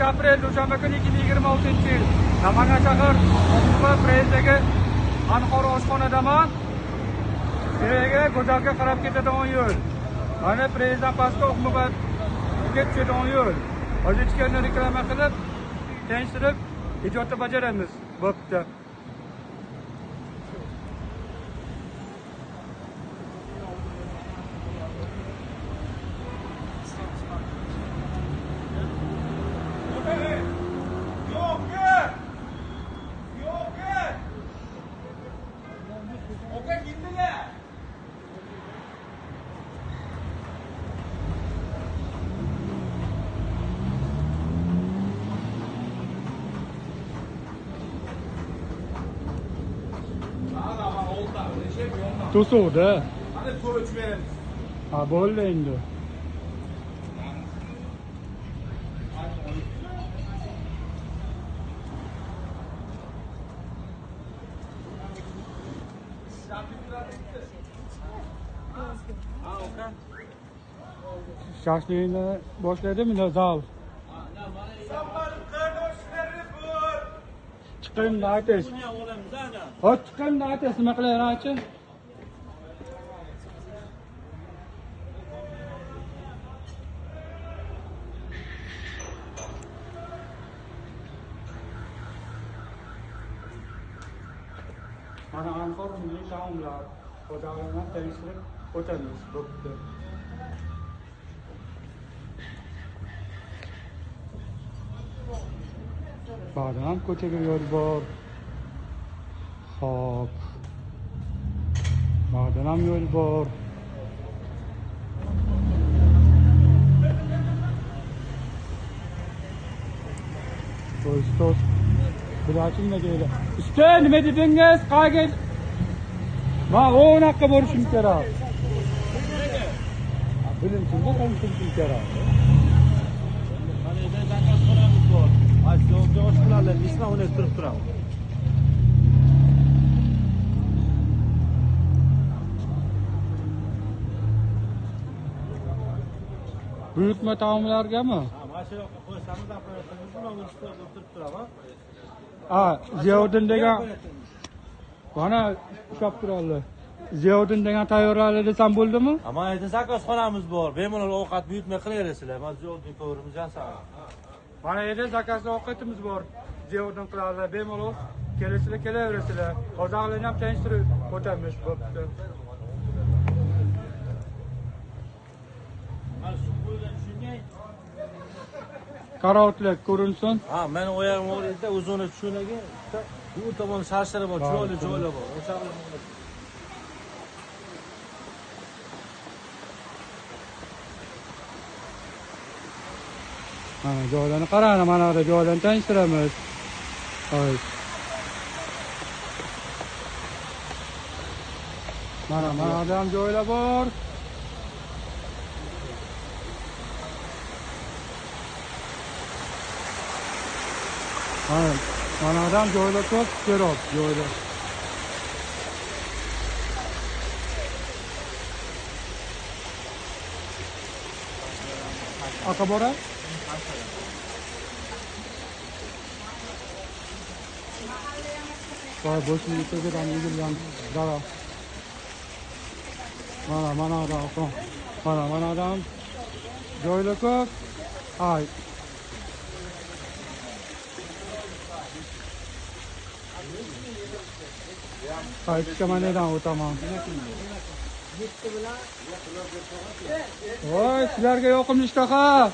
aprel dushanba kuni 2026-yil Namangan shahar Moskva Brendagi Anhor oshxonadaman. Beraga Go'zalga qarab ketadigan yo'l. Mana prezident pastga Oqmubat ketadigan yo'l. Hozirchikani reklama qilib, tenshtirib, ijodni bajaramiz. Bo'pti. To'suvda. Hadi ko'ch beramiz. Ha, bo'ldi endi. Shashlikni boshladimi zal? Chiqimni aytish. Hop, chiqimni aytish nima qilaveradi? Mana Anhor milliy taomlar, xo'jaligini tenshtirib o'tamiz. Bo'pti. Ba'dan ko'chaga yo'l bor. Hop. Ba'dan ham yo'l bor. To'stos. Bularchi nima deydi? Usta, nima dedingiz? Qayga? Men o'naqqa borishim kerak. Bilimsizda qolishim kerak. Mana endi zakaz qilamiz bor. Ajdodga oshxonalar ismi uni turib turamiz. Buyurtma taomlargami? Ha, mana shu yoqqa qo'ysamiz, apparatimizni bilan o'tirib turamiz. Ha, Ziyoddin degan mana ushlab turadi. Ziyoddin degan tayyorladi desam bo'ldimi? Ama endi zakazxonamiz bor. Bemalol ovqat buyurtma qilaverasizlar. Men Ziyoddin ko'rimiz jansam. Mana yerda zakazli ovqatimiz bor. Ziyoddin qiladi, bemalol kelasizlar, kelaverasizlar. Hozirlarni ham tenshtirib o'tamiz. Bo'pti. Mana shu qo'ylar tushungan. Karootlik ko'rinsin. Ha, men o'yam o'rida o'zini tushunagan. Bu tomon sharshara bor, chiroyli joylar bor. O'sha Mana joylarni qarang, mana bu joylarni tanishtiramiz. Hoy. Mana bu ham joylar bor. Mana bu ham joylar ko'p, kerak joylar. Aka bora? Vay, boşun yüksekten ilgilen dara. Mana adam, mana adam. Joylar ko'p. Ay. Qaytishga manadan o'taman. Voy, sizlarga yoqimli ishtaha.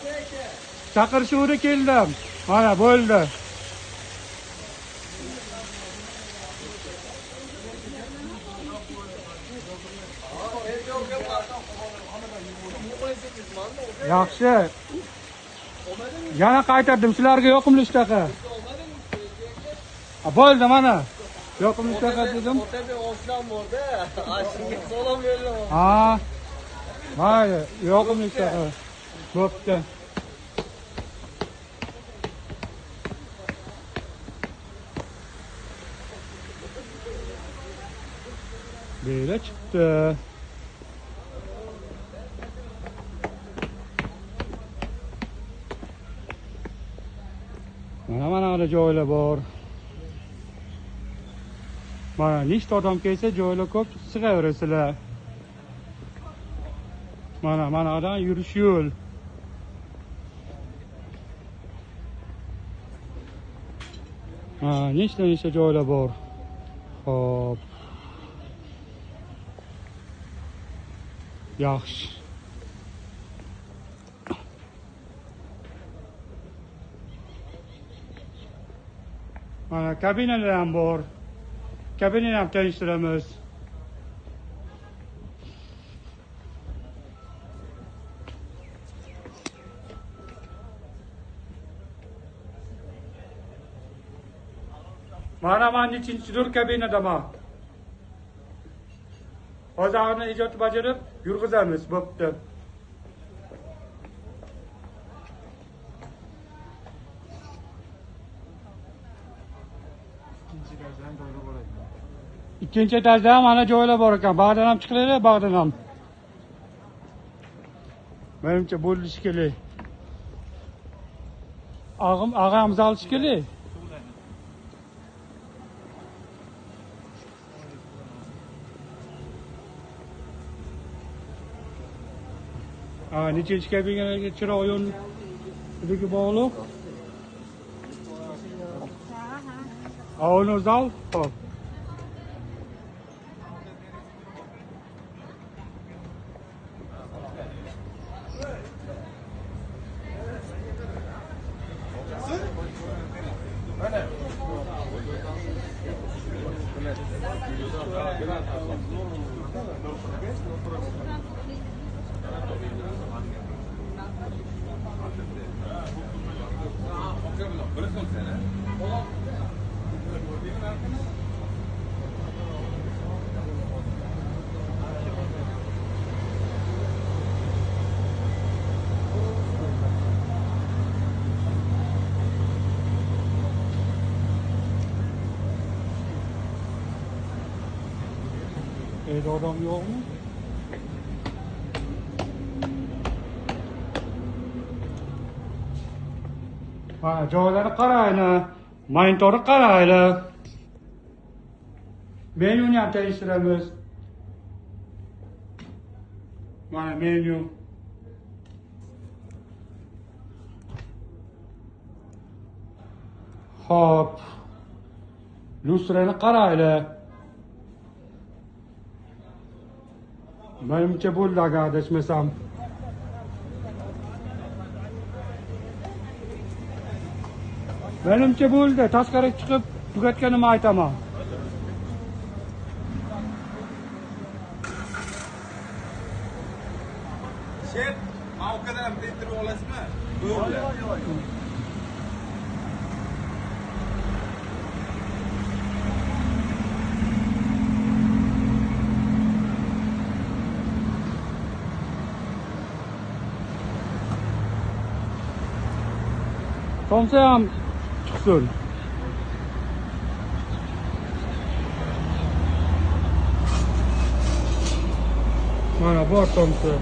Chaqirishuvga keldim. Mana bo'ldi. Yaxshi. Yana qaytardim, sizlarga yoqimli ishtaha. Bo'ldi mana. Yoqimli ishtaha dedim. Otada oshdan borda, ashimga salom berdim. Ha. Mayli, yoqimli ishtaha. Bo'pti. Böyle çıktı. joylar bor. Mana nechta odam kelsa joylar ko'p, sig'averasizlar. Mana odam yurish yo'l. Nechta joylar bor. Xo'p. Yaxshi. Mana kabinalar ham bor. Kabinani ham tanishtiramiz. Mana nechinchidir kabinadaman. Hozirni ijodni bajarib yurg'izamiz, bo'pti. Ikkinchi etajda ham mana joylar bor ekan. Bag'dan ham chiqinglar, bag'dan ham. Menimcha bo'lishi kerak. Ag'am zalishi kerak. Nechinchi kabinaga chiroq yo'nligi bog'liq. Uni zal. Xo'p. Evde adam yok mu? Joylarni qaraylik, monitorni qaraylik. Menyuni ham tanishtiramiz. Mana menyu. Xo'p. Lustrani qaraylik. Menimcha bo'ldi agar adashmasam. Menimcha bo'ldi. Tashqariga chiqib tugatganimni aytaman. Shef, mavqadan bitirib olasizmi? Bo'ldi. Tomsa ham chiqsin. Mana bor tomsa.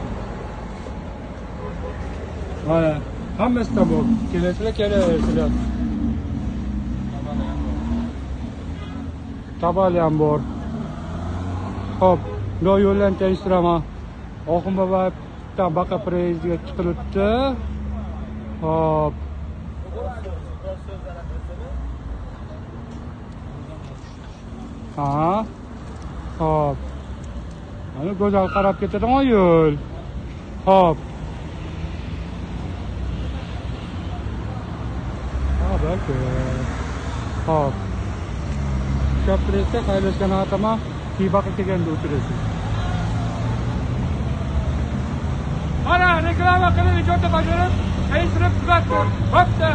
Mana hammasi bor. Kelasizlar. Tabali ham bor. Xo'p, bu yo'ldan tanishtiraman. Oxun baba baqa preyizga chiqilibdi. Xo'p. Xo'p. Mana go'zal qarab ketadigan yo'l. Xo'p. Balki. Xo'p. Shoptirsa qaylashgan ataman, baqa kelganda o'tirasiz. Mana reklama qilib ijodda bajarib, aytirib tugatdi. Bo'pti.